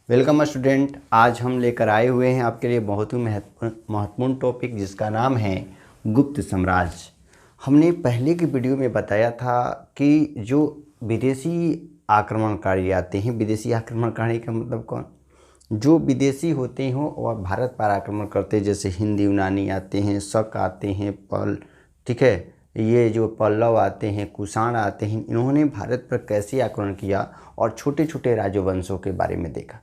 Welcome student. आज हम लेकर आए हुए हैं आपके लिए बहुत ही महत्वपूर्ण टॉपिक जिसका नाम है गुप्त साम्राज्य। हमने पहले की वीडियो में बताया था कि जो विदेशी आक्रमणकारी आते हैं, विदेशी आक्रमणकारी का मतलब कौन, जो विदेशी होते हों वह भारत पर आक्रमण करते हैं। जैसे हिंद यूनानी आते हैं, शक आते हैं, पल, ठीक है, ये जो पल्लव आते हैं, कुषाण आते हैं, इन्होंने भारत पर कैसे आक्रमण किया और छोटे छोटे राजवंशों के बारे में देखा।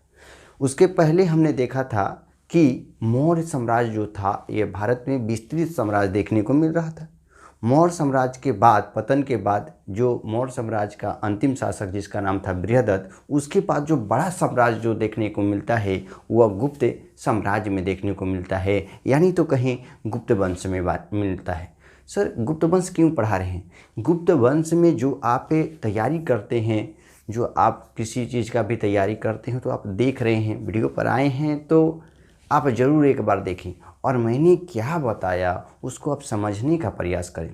उसके पहले हमने देखा था कि मौर्य साम्राज्य जो था ये भारत में विस्तृत साम्राज्य देखने को मिल रहा था। मौर्य साम्राज्य के बाद, पतन के बाद, जो मौर्य साम्राज्य का अंतिम शासक जिसका नाम था बृहदत्त, उसके बाद जो बड़ा साम्राज्य जो देखने को मिलता है वह गुप्त साम्राज्य में देखने को मिलता है, यानी तो कहीं गुप्त वंश में मिलता है। सर गुप्त वंश क्यों पढ़ा रहे हैं? गुप्त वंश में जो आप तैयारी करते हैं, जो आप किसी चीज़ का भी तैयारी करते हैं, तो आप देख रहे हैं, वीडियो पर आए हैं तो आप ज़रूर एक बार देखें और मैंने क्या बताया उसको आप समझने का प्रयास करें।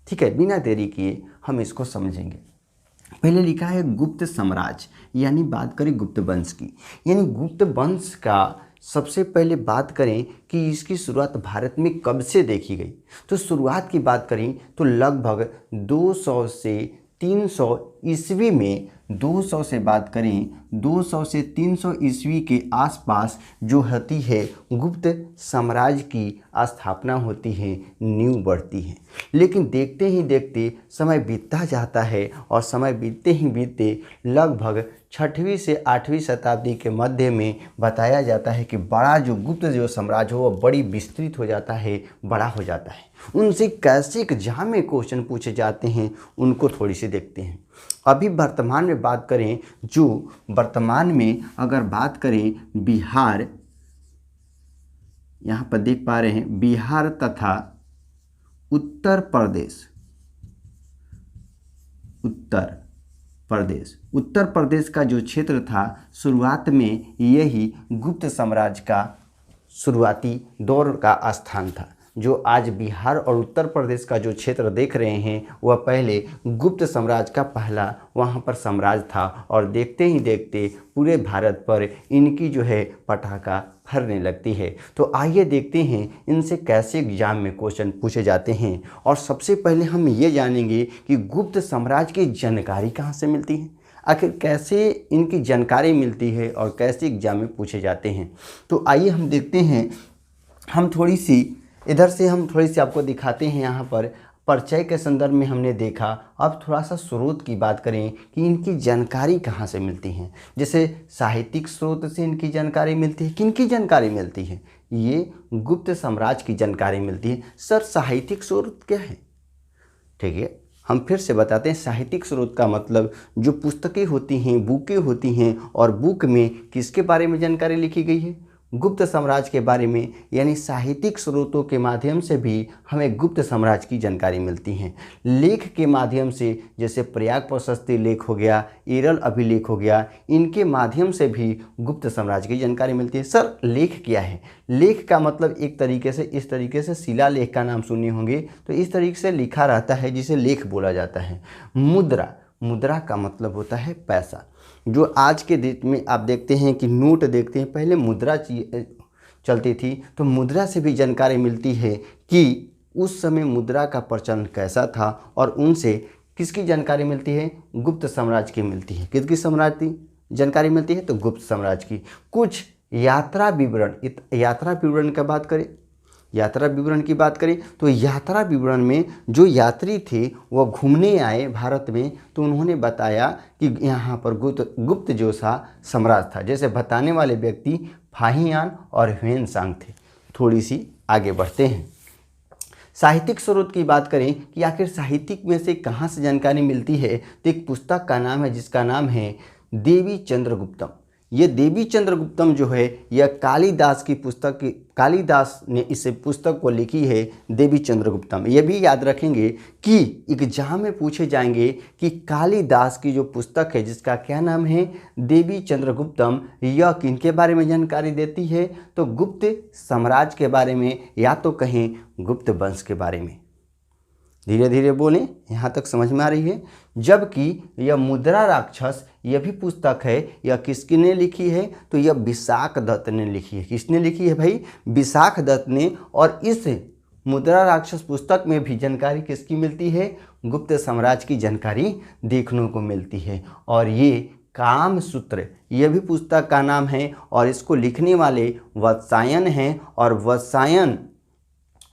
ठीक है, बिना देरी किए हम इसको समझेंगे। पहले लिखा है गुप्त साम्राज्य, यानी बात करें गुप्त वंश की, यानी गुप्त वंश का सबसे पहले बात करें कि इसकी शुरुआत भारत में कब से देखी गई। तो शुरुआत की बात करें तो लगभग 200 से 300 ईस्वी में, 200 से बात करें 200 से 300 ईस्वी के आसपास जो होती है गुप्त साम्राज्य की स्थापना होती है, नींव बढ़ती है। लेकिन देखते ही देखते समय बीतता जाता है और समय बीतते ही बीतते लगभग 6वीं से 8वीं शताब्दी के मध्य में बताया जाता है कि बड़ा जो गुप्त जो साम्राज्य हो वह बड़ी विस्तृत हो जाता है, बड़ा हो जाता है। उनसे कैसे एग्जाम में क्वेश्चन पूछे जाते हैं उनको थोड़ी सी देखते हैं। अभी वर्तमान में बात करें, जो वर्तमान में अगर बात करें बिहार, यहाँ पर देख पा रहे हैं बिहार तथा उत्तर प्रदेश का जो क्षेत्र था, शुरुआत में यही गुप्त साम्राज्य का शुरुआती दौर का स्थान था। जो आज बिहार और उत्तर प्रदेश का जो क्षेत्र देख रहे हैं वह पहले गुप्त साम्राज्य का पहला वहाँ पर साम्राज्य था और देखते ही देखते पूरे भारत पर इनकी जो है पटाखा फरने लगती है। तो आइए देखते हैं इनसे कैसे एग्जाम में क्वेश्चन पूछे जाते हैं। और सबसे पहले हम ये जानेंगे कि गुप्त साम्राज्य की जानकारी कहाँ से मिलती है, आखिर कैसे इनकी जानकारी मिलती है और कैसे एग्जाम में पूछे जाते हैं। तो आइए हम देखते हैं, हम थोड़ी सी आपको दिखाते हैं। यहाँ पर परिचय के संदर्भ में हमने देखा, अब थोड़ा सा स्रोत की बात करें कि इनकी जानकारी कहाँ से मिलती है। जैसे साहित्यिक स्रोत से इनकी जानकारी मिलती है। किनकी जानकारी मिलती है? ये गुप्त साम्राज्य की जानकारी मिलती है। सर साहित्यिक स्रोत क्या है? ठीक है, हम फिर से बताते हैं। साहित्यिक स्रोत का मतलब जो पुस्तकें होती हैं, बुकें होती हैं, और बुक में किसके बारे में जानकारी लिखी गई है? गुप्त साम्राज्य के बारे में। यानी साहित्यिक स्रोतों के माध्यम से भी हमें गुप्त साम्राज्य की जानकारी मिलती है। लेख के माध्यम से, जैसे प्रयाग प्रशस्ति लेख हो गया, एरल अभिलेख हो गया, इनके माध्यम से भी गुप्त साम्राज्य की जानकारी मिलती है। सर लेख क्या है? लेख का मतलब एक तरीके से, इस तरीके से शिलालेख का नाम सुने होंगे, तो इस तरीके से लिखा रहता है जिसे लेख बोला जाता है। मुद्रा का मतलब होता है पैसा। जो आज के डेट में आप देखते हैं कि नोट देखते हैं, पहले मुद्रा चलती थी, तो मुद्रा से भी जानकारी मिलती है कि उस समय मुद्रा का प्रचलन कैसा था, और उनसे किसकी जानकारी मिलती है? गुप्त साम्राज्य की मिलती है। किसकी साम्राज्य की जानकारी मिलती है? तो गुप्त साम्राज्य की। कुछ यात्रा विवरण की बात करें तो यात्रा विवरण में जो यात्री थे वह घूमने आए भारत में, तो उन्होंने बताया कि यहाँ पर गुप्त जो सा साम्राज्य था। जैसे बताने वाले व्यक्ति फाहियान और ह्वेनसांग थे। थोड़ी सी आगे बढ़ते हैं। साहित्यिक स्रोत की बात करें कि आखिर साहित्यिक में से कहाँ से जानकारी मिलती है, तो एक पुस्तक का नाम है जिसका नाम है देवी चंद्रगुप्तम। ये देवी चंद्रगुप्तम जो है यह कालिदास की पुस्तक, कालिदास ने इस पुस्तक को लिखी है देवी चंद्रगुप्तम। ये भी याद रखेंगे कि एग्जाम में पूछे जाएंगे कि कालिदास की जो पुस्तक है जिसका क्या नाम है, देवी चंद्रगुप्तम, यह किनके बारे में जानकारी देती है? तो गुप्त साम्राज्य के बारे में, या तो कहें गुप्त वंश के बारे में। धीरे धीरे बोलें, यहाँ तक समझ में आ रही है। जबकि यह मुद्रा राक्षस यह भी पुस्तक है, यह किसने लिखी है? तो यह विशाख दत्त ने लिखी है। किसने लिखी है भाई? विशाख दत्त ने। और इस मुद्रा राक्षस पुस्तक में भी जानकारी किसकी मिलती है? गुप्त साम्राज्य की जानकारी देखने को मिलती है। और ये कामसूत्र, यह भी पुस्तक का नाम है और इसको लिखने वाले वत्सायन हैं। और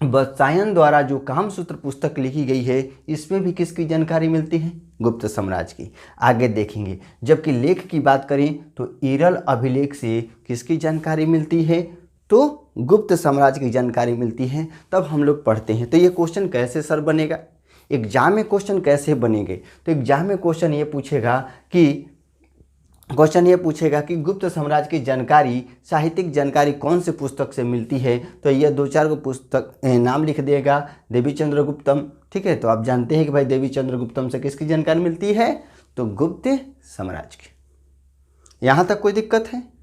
वत्सायन द्वारा जो कामसूत्र पुस्तक लिखी गई है, इसमें भी किसकी जानकारी मिलती है? गुप्त साम्राज्य की। आगे देखेंगे। जबकि लेख की बात करें तो ईरल अभिलेख से किसकी जानकारी मिलती है? तो गुप्त साम्राज्य की जानकारी मिलती है। तब हम लोग पढ़ते हैं। तो ये क्वेश्चन कैसे सर बनेगा? एग्जाम में क्वेश्चन कैसे बनेंगे? तो एग्जाम में क्वेश्चन ये पूछेगा कि गुप्त साम्राज्य की जानकारी, साहित्यिक जानकारी कौन से पुस्तक से मिलती है? तो यह 2-4 को पुस्तक नाम लिख देगा। देवी चंद्रगुप्तम, ठीक है। तो आप जानते हैं कि भाई देवी चंद्रगुप्तम से किसकी जानकारी मिलती है? तो गुप्त साम्राज्य की। यहाँ तक कोई दिक्कत है?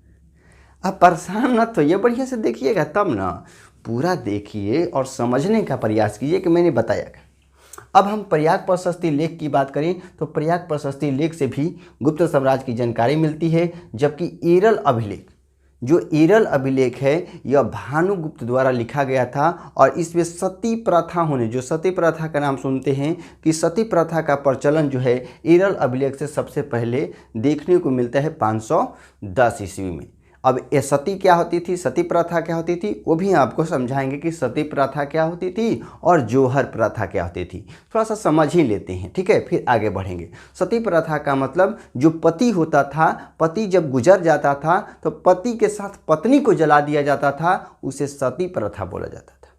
आप परेशान मत होइए, बढ़िया से देखिएगा तब ना। पूरा देखिए और समझने का प्रयास कीजिए कि मैंने बताया क्या। अब हम प्रयाग प्रशस्ति लेख की बात करें तो प्रयाग प्रशस्ति लेख से भी गुप्त साम्राज्य की जानकारी मिलती है। जबकि ईरल अभिलेख, जो ईरल अभिलेख है, यह भानुगुप्त द्वारा लिखा गया था। और इसमें सती प्रथा होने, जो सती प्रथा का नाम सुनते हैं कि सती प्रथा का प्रचलन जो है ईरल अभिलेख से सबसे पहले देखने को मिलता है 510 ईस्वी में। अब ये सती क्या होती थी, सती प्रथा क्या होती थी, वो भी आपको समझाएंगे कि सती प्रथा क्या होती थी और जौहर प्रथा क्या होती थी। थोड़ा सा समझ ही लेते हैं, ठीक है, फिर आगे बढ़ेंगे। सती प्रथा का मतलब जो पति होता था, पति जब गुजर जाता था तो पति के साथ पत्नी को जला दिया जाता था, उसे सती प्रथा बोला जाता था।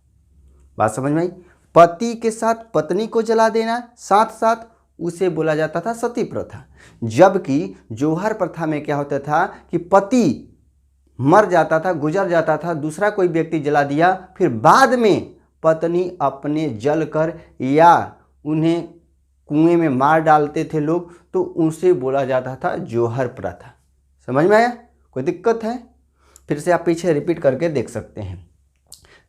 बात समझ में आई? पति के साथ पत्नी को जला देना, साथ साथ उसे बोला जाता था सती प्रथा। जबकि जौहर प्रथा में क्या होता था कि पति मर जाता था, गुजर जाता था, दूसरा कोई व्यक्ति जला दिया, फिर बाद में पत्नी अपने जल कर या उन्हें कुएं में मार डालते थे लोग, तो उसे बोला जाता था जौहर प्रथा। समझ में आया? कोई दिक्कत है? फिर से आप पीछे रिपीट करके देख सकते हैं।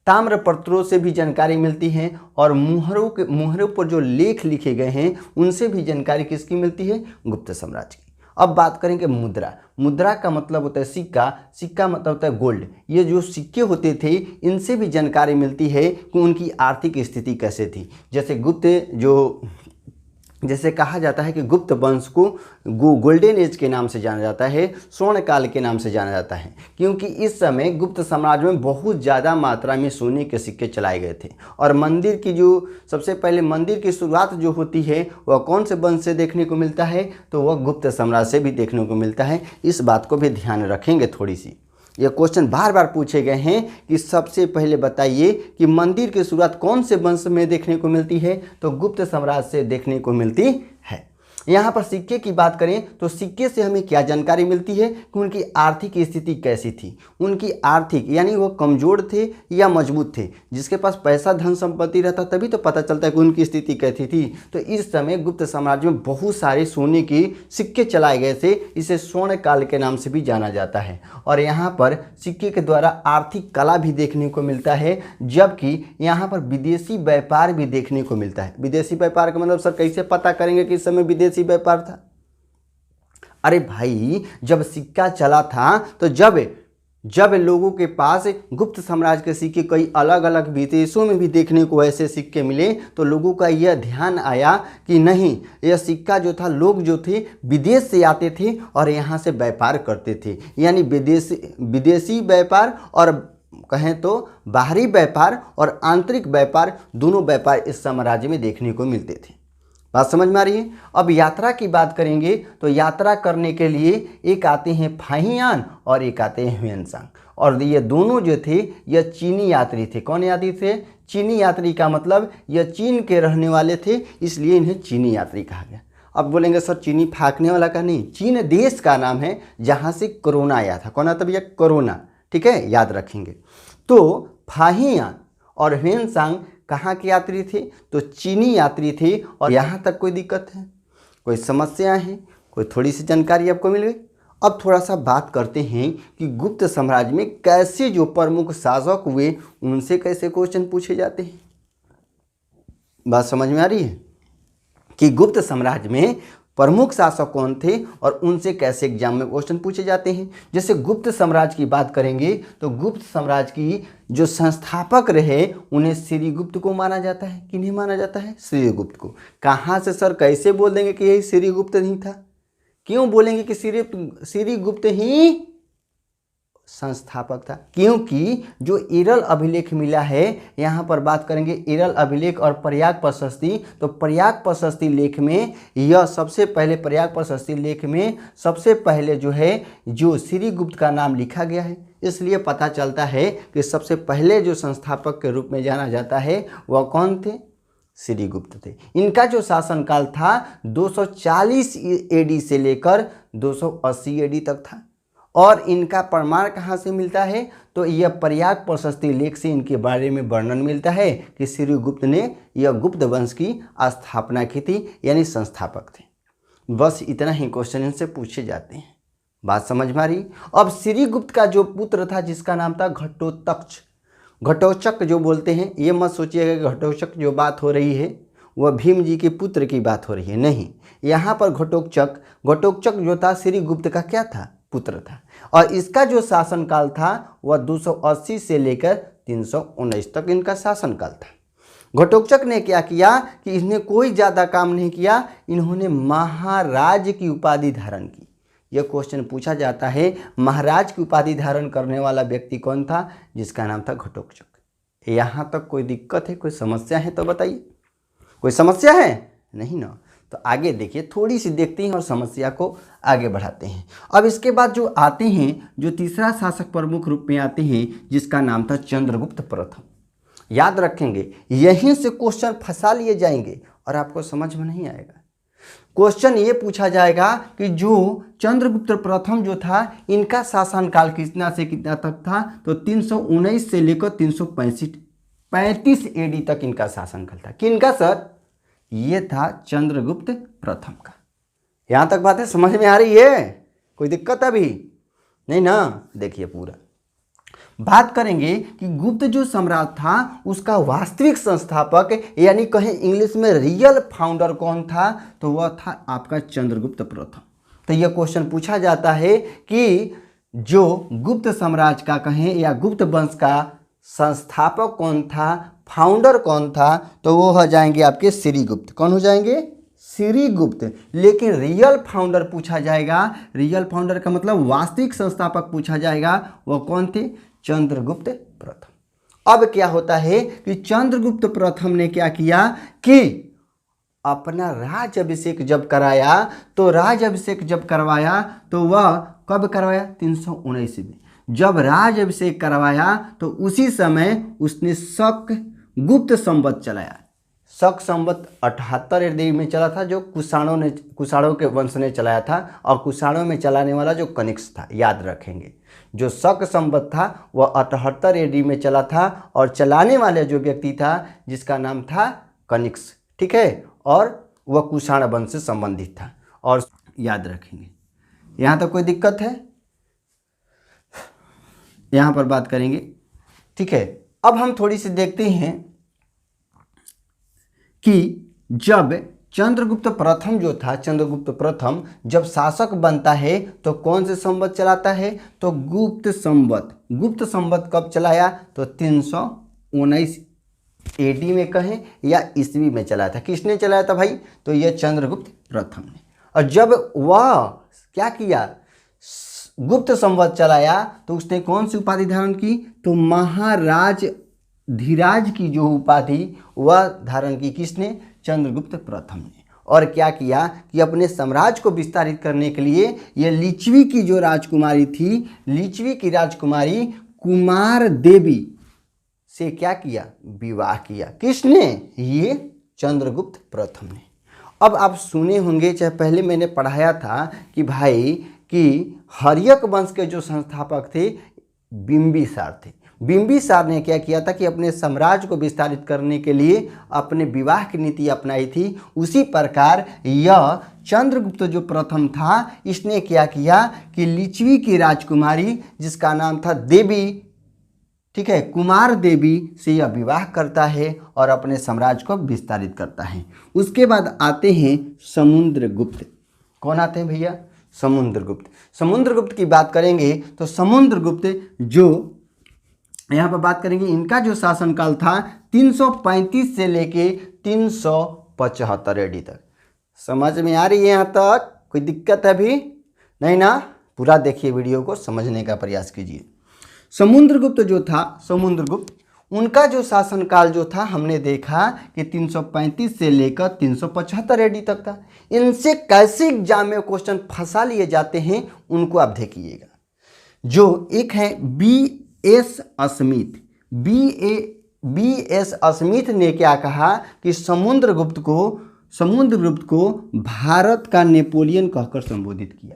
ताम्रपत्रों से भी जानकारी मिलती है और मुहरों पर जो लेख लिखे गए हैं उनसे भी जानकारी किसकी मिलती है? गुप्त साम्राज्य की। अब बात करेंगे मुद्रा। मुद्रा का मतलब होता है सिक्का, सिक्का मतलब होता है गोल्ड। ये जो सिक्के होते थे इनसे भी जानकारी मिलती है कि उनकी आर्थिक स्थिति कैसे थी। जैसे कहा जाता है कि गुप्त वंश को गोल्डन एज के नाम से जाना जाता है, स्वर्ण काल के नाम से जाना जाता है, क्योंकि इस समय गुप्त साम्राज्य में बहुत ज़्यादा मात्रा में सोने के सिक्के चलाए गए थे। और मंदिर की जो सबसे पहले मंदिर की शुरुआत जो होती है वह कौन से वंश से देखने को मिलता है? तो वह गुप्त साम्राज्य से भी देखने को मिलता है। इस बात को भी ध्यान रखेंगे थोड़ी सी। ये क्वेश्चन बार बार पूछे गए हैं कि सबसे पहले बताइए कि मंदिर की शुरुआत कौन से वंश में देखने को मिलती है? तो गुप्त साम्राज्य से देखने को मिलती है। यहाँ पर सिक्के की बात करें तो सिक्के से हमें क्या जानकारी मिलती है कि उनकी आर्थिक स्थिति कैसी थी। उनकी आर्थिक यानी वो कमज़ोर थे या मजबूत थे। जिसके पास पैसा धन संपत्ति रहता तभी तो पता चलता है कि उनकी स्थिति कैसी थी। तो इस समय गुप्त साम्राज्य में बहुत सारे सोने के सिक्के चलाए गए थे। इसे स्वर्ण काल के नाम से भी जाना जाता है। और यहाँ पर सिक्के के द्वारा आर्थिक कला भी देखने को मिलता है, जबकि यहाँ पर विदेशी व्यापार भी देखने को मिलता है। विदेशी व्यापार का मतलब सर कैसे पता करेंगे कि इस समय विदेशी व्यापार था? अरे भाई, जब सिक्का चला था तो जब लोगों के पास गुप्त साम्राज्य के सिक्के कई अलग अलग विदेशों में भी देखने को ऐसे सिक्के मिले, तो लोगों का यह ध्यान आया कि नहीं, यह सिक्का जो था, लोग जो थे विदेश से आते थे और यहाँ से व्यापार करते थे। यानी विदेशी व्यापार और कहें तो बाहरी व्यापार और आंतरिक व्यापार, दोनों व्यापार इस साम्राज्य में देखने को मिलते थे। बात समझ में आ रही है? अब यात्रा की बात करेंगे तो यात्रा करने के लिए एक आते हैं फाहियान और एक आते हैं ह्वेनसांग। और ये दोनों जो थे यह चीनी यात्री थे। कौन यात्री थे? चीनी यात्री का मतलब यह चीन के रहने वाले थे, इसलिए इन्हें चीनी यात्री कहा गया। अब बोलेंगे सर चीनी फाँकने वाला का नहीं, चीन देश का नाम है जहाँ से कोरोना आया था। कौन आता भैया? कोरोना। ठीक है, याद रखेंगे। तो फाहियान और ह्वेनसांग कहाँ के यात्री थे? तो चीनी यात्री थे। और यहाँ तक कोई दिक्कत है, कोई समस्या है, कोई थोड़ी सी जानकारी आपको मिल गई? अब थोड़ा सा बात करते हैं कि गुप्त साम्राज्य में कैसे जो प्रमुख शासक हुए उनसे कैसे क्वेश्चन पूछे जाते हैं। बात समझ में आ रही है कि गुप्त साम्राज्य में प्रमुख शासक कौन थे और उनसे कैसे एग्जाम में क्वेश्चन पूछे जाते हैं। जैसे गुप्त साम्राज्य की बात करेंगे तो गुप्त साम्राज्य की जो संस्थापक रहे उन्हें श्रीगुप्त को माना जाता है। किन्हें माना जाता है? श्रीगुप्त को। कहाँ से सर कैसे बोल देंगे कि यही श्रीगुप्त नहीं था? क्यों बोलेंगे कि श्रीगुप्त ही संस्थापक था? क्योंकि जो इरल अभिलेख मिला है, यहाँ पर बात करेंगे इरल अभिलेख और प्रयाग प्रशस्ति, तो प्रयाग प्रशस्ति लेख में यह सबसे पहले, प्रयाग प्रशस्ति लेख में सबसे पहले जो है जो श्रीगुप्त का नाम लिखा गया है। इसलिए पता चलता है कि सबसे पहले जो संस्थापक के रूप में जाना जाता है वह कौन थे? श्रीगुप्त थे। इनका जो शासनकाल था 240 एडी से लेकर 280 एडी तक था। और इनका प्रमाण कहाँ से मिलता है? तो यह प्रयाग प्रशस्ति लेख से इनके बारे में वर्णन मिलता है कि श्रीगुप्त ने यह गुप्त वंश की स्थापना की थी, यानी संस्थापक थे। बस इतना ही क्वेश्चन इनसे पूछे जाते हैं। बात समझ में आ रही? अब श्रीगुप्त का जो पुत्र था जिसका नाम था घटोत्कच, घटोत्कच जो बोलते हैं, ये मत सोचिएगा कि घटोत्कच जो बात हो रही है वह भीम जी के पुत्र की बात हो रही है, नहीं। यहाँ पर घटोत्कच जो था श्रीगुप्त का क्या था? पुत्र था। और इसका जो शासनकाल था वह 280 से लेकर 319 तक इनका शासनकाल था। घटोत्कच ने क्या किया कि इसने कोई ज़्यादा काम नहीं किया, इन्होंने महाराज की उपाधि धारण की। यह क्वेश्चन पूछा जाता है, महाराज की उपाधि धारण करने वाला व्यक्ति कौन था? जिसका नाम था घटोत्कच। यहाँ तक कोई दिक्कत है, कोई समस्या है तो बताइए। कोई समस्या है? नहीं ना। तो आगे देखिए, थोड़ी सी देखते हैं और समस्या को आगे बढ़ाते हैं। अब इसके बाद जो आते हैं, जो तीसरा शासक प्रमुख रूप में आते हैं जिसका नाम था चंद्रगुप्त प्रथम। याद रखेंगे, यहीं से क्वेश्चन फंसा लिए जाएंगे और आपको समझ में नहीं आएगा। क्वेश्चन ये पूछा जाएगा कि जो चंद्रगुप्त प्रथम जो था इनका शासनकाल कितना से कितना तक था? तो 319 से लेकर 335 एडी तक इनका शासनकाल था। किनका सर? ये था चंद्रगुप्त प्रथम का। यहाँ तक बातें समझ में आ रही है? कोई दिक्कत अभी नहीं ना? देखिए पूरा बात करेंगे कि गुप्त जो सम्राट था उसका वास्तविक संस्थापक, यानी कहें इंग्लिश में रियल फाउंडर कौन था? तो वह था आपका चंद्रगुप्त प्रथम। तो यह क्वेश्चन पूछा जाता है कि जो गुप्त साम्राज्य का कहें या गुप्त वंश का संस्थापक कौन था, फाउंडर कौन था? तो वो हो जाएंगे आपके श्रीगुप्त। कौन हो जाएंगे? श्रीगुप्त। लेकिन रियल फाउंडर पूछा जाएगा, रियल फाउंडर का मतलब वास्तविक संस्थापक पूछा जाएगा, वो कौन थे? चंद्रगुप्त प्रथम। अब क्या होता है कि चंद्रगुप्त प्रथम ने क्या किया कि अपना राज्याभिषेक जब कराया, तो राज्याभिषेक जब करवाया तो वह कब करवाया? 319 में। जब राज्याभिषेक करवाया तो उसी समय उसने शक गुप्त संवत चलाया। शक संवत 78 ईस्वी में चला था, जो कुषाणों के वंश ने चलाया था। और कुषाणों में चलाने वाला जो कनिष्क था, याद रखेंगे, जो शक संवत था वह 78 ईस्वी में चला था और चलाने वाला जो व्यक्ति था जिसका नाम था कनिष्क, ठीक है, और वह कुषाण वंश से संबंधित था। और याद रखेंगे, यहाँ तक कोई दिक्कत है? यहाँ पर बात करेंगे, ठीक है। अब हम थोड़ी सी देखते हैं कि जब चंद्रगुप्त प्रथम जो था, चंद्रगुप्त प्रथम जब शासक बनता है तो कौन से संवत चलाता है? तो गुप्त संवत। गुप्त संवत कब चलाया? तो 319 एडी में कहें या ईस्वी में चलाया था। किसने चलाया था भाई? तो यह चंद्रगुप्त प्रथम ने। और जब वह क्या किया, गुप्त संवत चलाया, तो उसने कौन सी उपाधि धारण की? तो महाराज धीराज की जो उपाधि वह धारण की। किसने? चंद्रगुप्त प्रथम ने। और क्या किया कि अपने साम्राज्य को विस्तारित करने के लिए ये लिच्छवी की जो राजकुमारी थी, लिच्छवी की राजकुमारी कुमार देवी से क्या किया? विवाह किया। किसने? ये चंद्रगुप्त प्रथम ने। अब आप सुने होंगे, चाहे पहले मैंने पढ़ाया था कि भाई कि हर्यक वंश के जो संस्थापक थे बिंबिसार थे। बिंबिसार ने क्या किया था कि अपने साम्राज्य को विस्तारित करने के लिए अपने विवाह की नीति अपनाई थी। उसी प्रकार यह चंद्रगुप्त जो प्रथम था, इसने क्या किया कि लिच्छवी की राजकुमारी जिसका नाम था देवी, ठीक है, कुमार देवी से यह विवाह करता है और अपने साम्राज्य को विस्तारित करता है। उसके बाद आते हैं समुद्रगुप्त। कौन आते हैं भैया? समुद्रगुप्त। समुद्रगुप्त की बात करेंगे तो समुद्रगुप्त जो यहाँ पर बात करेंगे, इनका जो शासनकाल था 335 से लेके 375 एडी तक। समझ में आ रही है यहाँ तक? कोई दिक्कत है अभी नहीं ना? पूरा देखिए, वीडियो को समझने का प्रयास कीजिए। समुद्रगुप्त जो था, समुद्रगुप्त, उनका जो शासनकाल जो था हमने देखा कि 335 से लेकर 375 एडी तक था। इनसे कैसे एग्जाम में क्वेश्चन फंसा लिए जाते हैं उनको आप देखिएगा। जो एक है B.S. स्मिथ। B.S. स्मिथ ने क्या कहा कि समुद्रगुप्त को भारत का नेपोलियन कहकर संबोधित किया।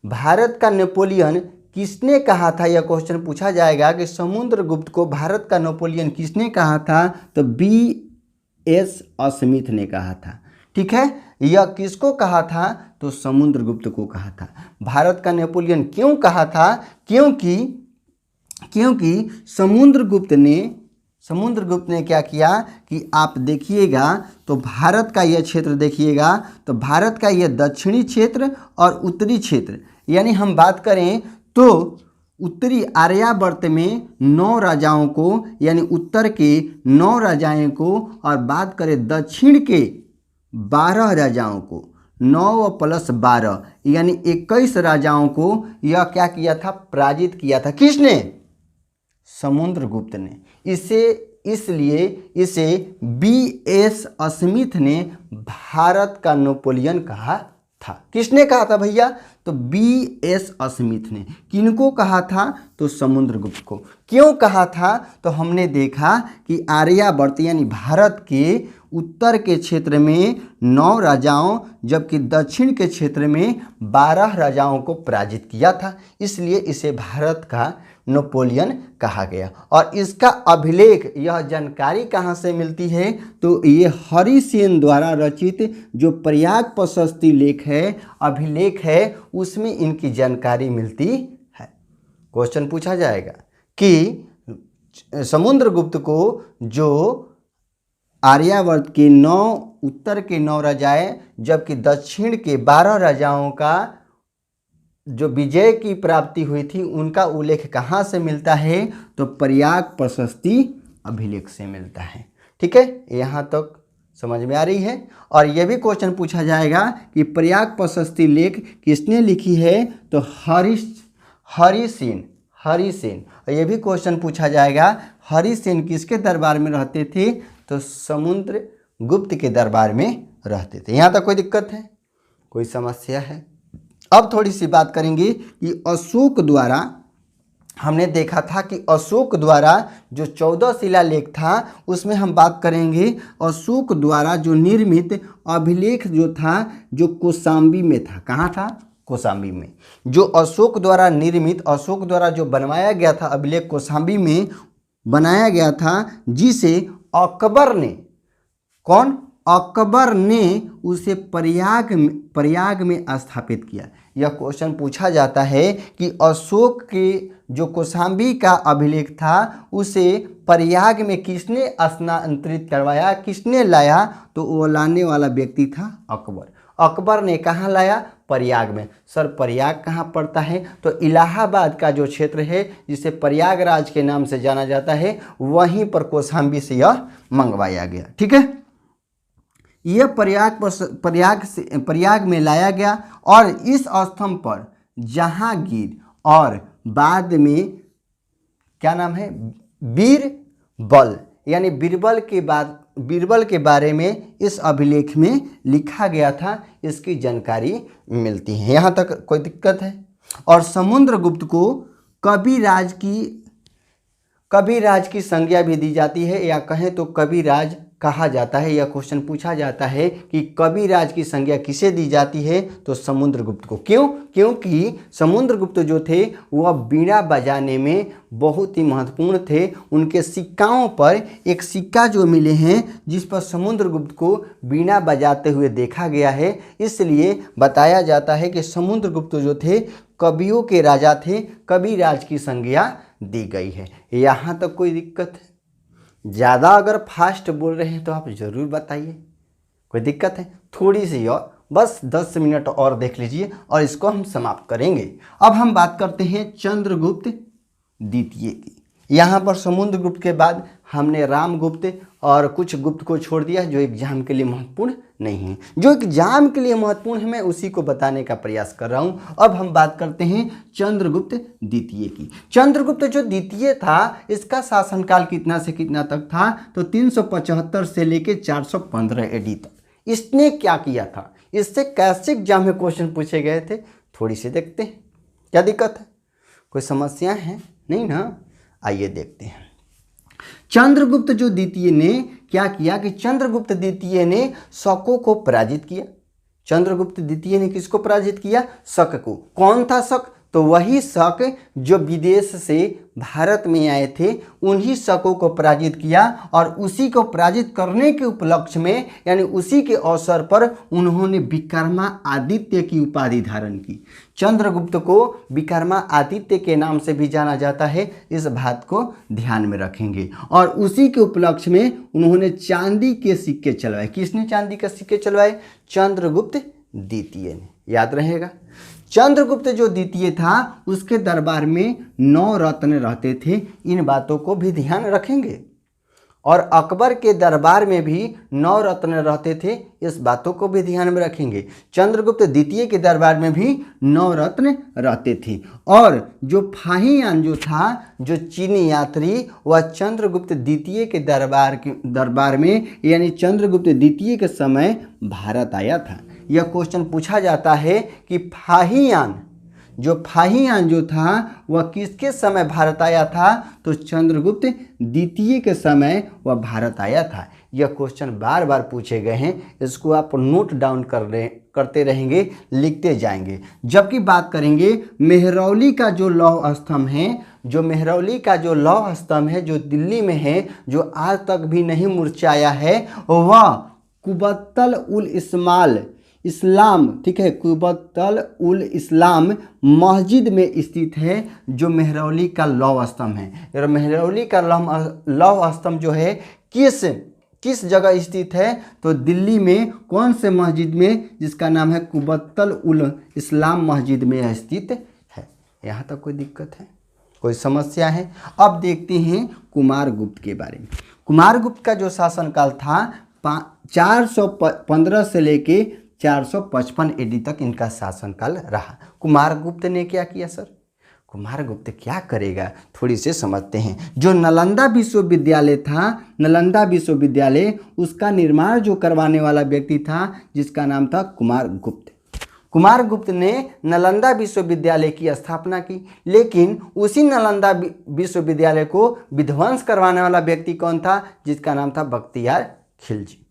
भारत का नेपोलियन किसने कहा था? यह क्वेश्चन पूछा जाएगा कि समुद्रगुप्त को भारत का नेपोलियन किसने कहा था? तो B.S. स्मिथ ने कहा था। ठीक है, यह किसको कहा था? तो समुद्रगुप्त को कहा था। भारत का नेपोलियन क्यों कहा था? क्योंकि समुद्रगुप्त ने क्या किया कि आप देखिएगा तो भारत का यह क्षेत्र देखिएगा तो भारत का यह दक्षिणी क्षेत्र और उत्तरी क्षेत्र, यानी हम बात करें तो उत्तरी आर्यावर्त में 9 राजाओं को, यानी उत्तर के 9 राजाओं को, और बात करें दक्षिण के 12 राजाओं को, 9 + 12 यानी 21 राजाओं को यह क्या किया था? पराजित किया था। किसने? समुद्रगुप्त ने। इसलिए इसे B.S. स्मिथ ने भारत का नेपोलियन कहा था। किसने कहा था भैया? तो B.S. स्मिथ ने। किनको कहा था? तो समुद्रगुप्त को। क्यों कहा था? तो हमने देखा कि आर्यावर्त यानी भारत के उत्तर के क्षेत्र में 9 राजाओं, जबकि दक्षिण के क्षेत्र में 12 राजाओं को पराजित किया था, इसलिए इसे भारत का नेपोलियन कहा गया। और इसका अभिलेख, यह जानकारी कहाँ से मिलती है? तो ये हरिसेन द्वारा रचित जो प्रयाग प्रशस्ति लेख है, अभिलेख है, उसमें इनकी जानकारी मिलती है। क्वेश्चन पूछा जाएगा कि समुद्रगुप्त को जो आर्यावर्त के 9, उत्तर के 9 राजाएं, जबकि दक्षिण के 12 राजाओं का जो विजय की प्राप्ति हुई थी, उनका उल्लेख कहाँ से मिलता है? तो प्रयाग प्रशस्ति अभिलेख से मिलता है। ठीक है, यहाँ तक समझ में आ रही है? और यह भी क्वेश्चन पूछा जाएगा कि प्रयाग प्रशस्ति लेख किसने लिखी है? तो हरिसेन। और यह भी क्वेश्चन पूछा जाएगा, हरिसेन किसके दरबार में रहते थे? तो समुद्रगुप्त के दरबार में रहते थे। यहाँ तक कोई दिक्कत है? कोई समस्या है? अब थोड़ी सी बात करेंगे कि अशोक द्वारा, हमने देखा था कि अशोक द्वारा जो 14 शिलालेख था उसमें हम बात करेंगे अशोक द्वारा जो निर्मित अभिलेख जो था, जो कौशाम्बी में था। कहाँ था? कौशाम्बी में। जो अशोक द्वारा निर्मित, अशोक द्वारा जो बनवाया गया था अभिलेख, कौशाम्बी में बनाया गया था, जिसे अकबर ने, कौन? अकबर ने उसे प्रयाग में स्थापित किया। यह क्वेश्चन पूछा जाता है कि अशोक के जो कौशाम्बी का अभिलेख था उसे प्रयाग में किसने स्थानांतरित करवाया, किसने लाया? तो वो लाने वाला व्यक्ति था अकबर। अकबर ने कहाँ लाया? प्रयाग में। सर प्रयाग कहाँ पड़ता है? तो इलाहाबाद का जो क्षेत्र है जिसे प्रयागराज के नाम से जाना जाता है, वहीं पर कौशाम्बी से यह मंगवाया गया। ठीक है, यह प्रयाग में लाया गया और इस स्तंभ पर जहांगीर और बाद में क्या नाम है, बीरबल, यानी बीरबल के बारे में इस अभिलेख में लिखा गया था, इसकी जानकारी मिलती है। यहाँ तक कोई दिक्कत है? और समुद्रगुप्त को कविराज की संज्ञा भी दी जाती है, या कहें तो कविराज कहा जाता है। यह क्वेश्चन पूछा जाता है कि कविराज की संज्ञा किसे दी जाती है? तो समुद्रगुप्त को। क्यों? क्योंकि समुद्रगुप्त जो थे वह बीड़ा बजाने में बहुत ही महत्वपूर्ण थे। उनके सिक्काओं पर एक सिक्का जो मिले हैं जिस पर समुद्रगुप्त को बीड़ा बजाते हुए देखा गया है, इसलिए बताया जाता है कि समुद्रगुप्त जो थे कवियों के राजा थे, कविराज की संज्ञा दी गई है। यहाँ तक कोई दिक्कत है? ज़्यादा अगर फास्ट बोल रहे हैं तो आप ज़रूर बताइए, कोई दिक्कत है? थोड़ी सी और बस 10 मिनट और देख लीजिए और इसको हम समाप्त करेंगे। अब हम बात करते हैं चंद्रगुप्त द्वितीय की। यहाँ पर समुद्रगुप्त के बाद हमने रामगुप्त और कुछ गुप्त को छोड़ दिया जो एग्जाम के लिए महत्वपूर्ण नहीं है। जो एग्जाम के लिए महत्वपूर्ण है मैं उसी को बताने का प्रयास कर रहा हूँ। अब हम बात करते हैं चंद्रगुप्त द्वितीय की। चंद्रगुप्त जो द्वितीय था इसका शासनकाल कितना से कितना तक था, तो 375 से लेके 415 AD तक। इसने क्या किया था, इससे कैसे एग्जाम में क्वेश्चन पूछे गए थे, थोड़ी सी देखते हैं। क्या दिक्कत है, कोई समस्या है नहीं ना? आइए देखते हैं। चंद्रगुप्त जो द्वितीय ने क्या किया कि चंद्रगुप्त द्वितीय ने शकों को पराजित किया। चंद्रगुप्त द्वितीय ने किसको पराजित किया? शक को। कौन था शक? तो वही शक जो विदेश से भारत में आए थे, उन्हीं शकों को पराजित किया और उसी को पराजित करने के उपलक्ष्य में यानी उसी के अवसर पर उन्होंने विक्रमादित्य की उपाधि धारण की। चंद्रगुप्त को विक्रमादित्य के नाम से भी जाना जाता है, इस बात को ध्यान में रखेंगे। और उसी के उपलक्ष्य में उन्होंने चांदी के सिक्के चलवाए। किसने चांदी के सिक्के चलवाए? चंद्रगुप्त द्वितीय ने, याद रहेगा। चंद्रगुप्त जो द्वितीय था उसके दरबार में 9 रत्न रहते थे, इन बातों को भी ध्यान रखेंगे। और अकबर के दरबार में भी 9 रत्न रहते थे, इस बातों को भी ध्यान में रखेंगे। चंद्रगुप्त द्वितीय के दरबार में भी 9 रत्न रहते थे। और जो फाहियान जो था, जो चीनी यात्री, वह चंद्रगुप्त द्वितीय के दरबार में यानी चंद्रगुप्त द्वितीय के समय भारत आया था। यह क्वेश्चन पूछा जाता है कि फाहियान जो था वह किसके समय भारत आया था, तो चंद्रगुप्त द्वितीय के समय वह भारत आया था। यह क्वेश्चन बार बार पूछे गए हैं, इसको आप नोट डाउन करते रहेंगे, लिखते जाएंगे। जबकि बात करेंगे मेहरौली का जो लौह स्तंभ है, जो दिल्ली में है, जो आज तक भी नहीं मुरझाया है, वह कुबतल उल इस्लाम, ठीक है, कुबतल उल इस्लाम मस्जिद में स्थित है, जो मेहरौली का लौह स्तंभ है। और मेहरौली का लौह स्तंभ जो है किस जगह स्थित है, तो दिल्ली में कौन से मस्जिद में, जिसका नाम है कुबतल उल इस्लाम मस्जिद में स्थित है। यहाँ तक कोई दिक्कत है, कोई समस्या है? अब देखते हैं कुमारगुप्त के बारे में। कुमारगुप्त का जो शासनकाल था 415 से लेके 455 AD तक इनका शासनकाल रहा। कुमारगुप्त ने क्या किया सर? कुमारगुप्त क्या करेगा, थोड़ी से समझते हैं। जो नालंदा विश्वविद्यालय था, नालंदा विश्वविद्यालय, उसका निर्माण जो करवाने वाला व्यक्ति था, जिसका नाम था कुमारगुप्त। कुमारगुप्त ने नालंदा विश्वविद्यालय की स्थापना की, लेकिन उसी नालंदा विश्वविद्यालय को विध्वंस करवाने वाला व्यक्ति कौन था, जिसका नाम था बख्तियार खिलजी।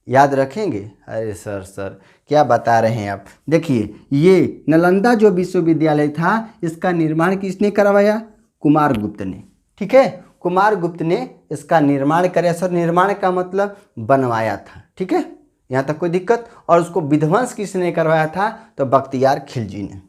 याद रखेंगे? अरे सर क्या बता रहे हैं आप। देखिए, ये नालंदा जो विश्वविद्यालय था, इसका निर्माण किसने करवाया? कुमारगुप्त ने, ठीक है। कुमारगुप्त ने इसका निर्माण कराया सर। निर्माण का मतलब बनवाया था, ठीक है, यहाँ तक कोई दिक्कत? और उसको विध्वंस किसने करवाया था, तो बख्तियार खिलजी ने।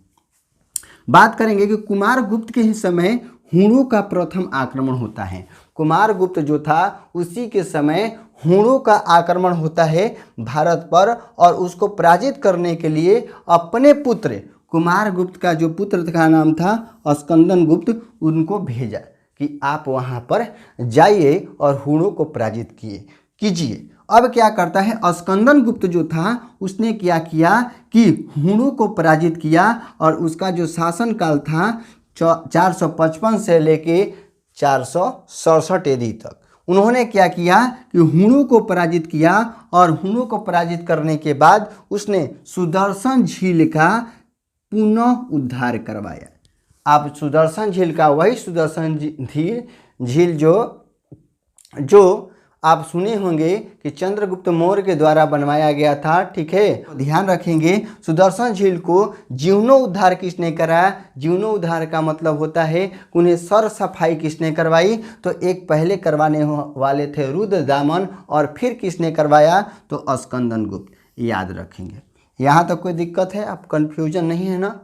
बात करेंगे कि कुमारगुप्त के ही समय हुणों का प्रथम आक्रमण होता है। कुमारगुप्त जो था उसी के समय हुणों का आक्रमण होता है भारत पर, और उसको पराजित करने के लिए अपने पुत्र कुमारगुप्त का जो पुत्र का नाम था स्कंदनगुप्त, उनको भेजा कि आप वहाँ पर जाइए और हुणों को पराजित कीजिए। अब क्या करता है स्कंदनगुप्त जो था, उसने क्या किया कि हुणों को पराजित किया, और उसका जो शासनकाल था 455 से लेके 467 AD तक उन्होंने क्या किया कि हुणों को पराजित किया। और हुणों को पराजित करने के बाद उसने सुदर्शन झील का पुनः उद्धार करवाया। आप सुदर्शन झील का, वही सुदर्शन झील जो आप सुने होंगे कि चंद्रगुप्त मौर्य के द्वारा बनवाया गया था, ठीक है। ध्यान रखेंगे, सुदर्शन झील को जीर्णोद्धार किसने कराया? जीर्णोद्धार का मतलब होता है कि उन्हें सर सफाई किसने करवाई? तो एक पहले करवाने वाले थे रुद्रदामन, और फिर किसने करवाया? तो स्कंदनगुप्त। याद रखेंगे। यहाँ तक कोई दिक्कत है? आप कंफ्यूजन नहीं है ना?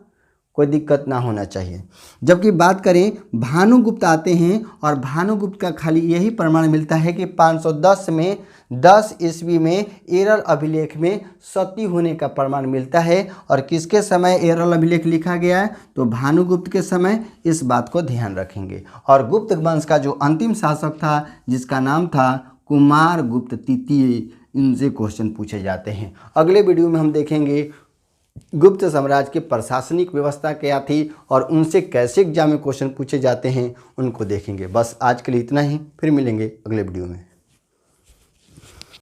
कोई दिक्कत ना होना चाहिए। जबकि बात करें भानुगुप्त आते हैं, और भानुगुप्त का खाली यही प्रमाण मिलता है कि 510 में 10 ईस्वी में एरल अभिलेख में सती होने का प्रमाण मिलता है। और किसके समय एरल अभिलेख लिखा गया है? तो भानुगुप्त के समय। इस बात को ध्यान रखेंगे। और गुप्त वंश का जो अंतिम शासक था जिसका नाम था कुमारगुप्त तृतीय, इनसे क्वेश्चन पूछे जाते हैं। अगले वीडियो में हम देखेंगे गुप्त साम्राज्य की प्रशासनिक व्यवस्था क्या थी और उनसे कैसे एग्जाम में क्वेश्चन पूछे जाते हैं, उनको देखेंगे। बस आज के लिए इतना ही, फिर मिलेंगे अगले वीडियो में।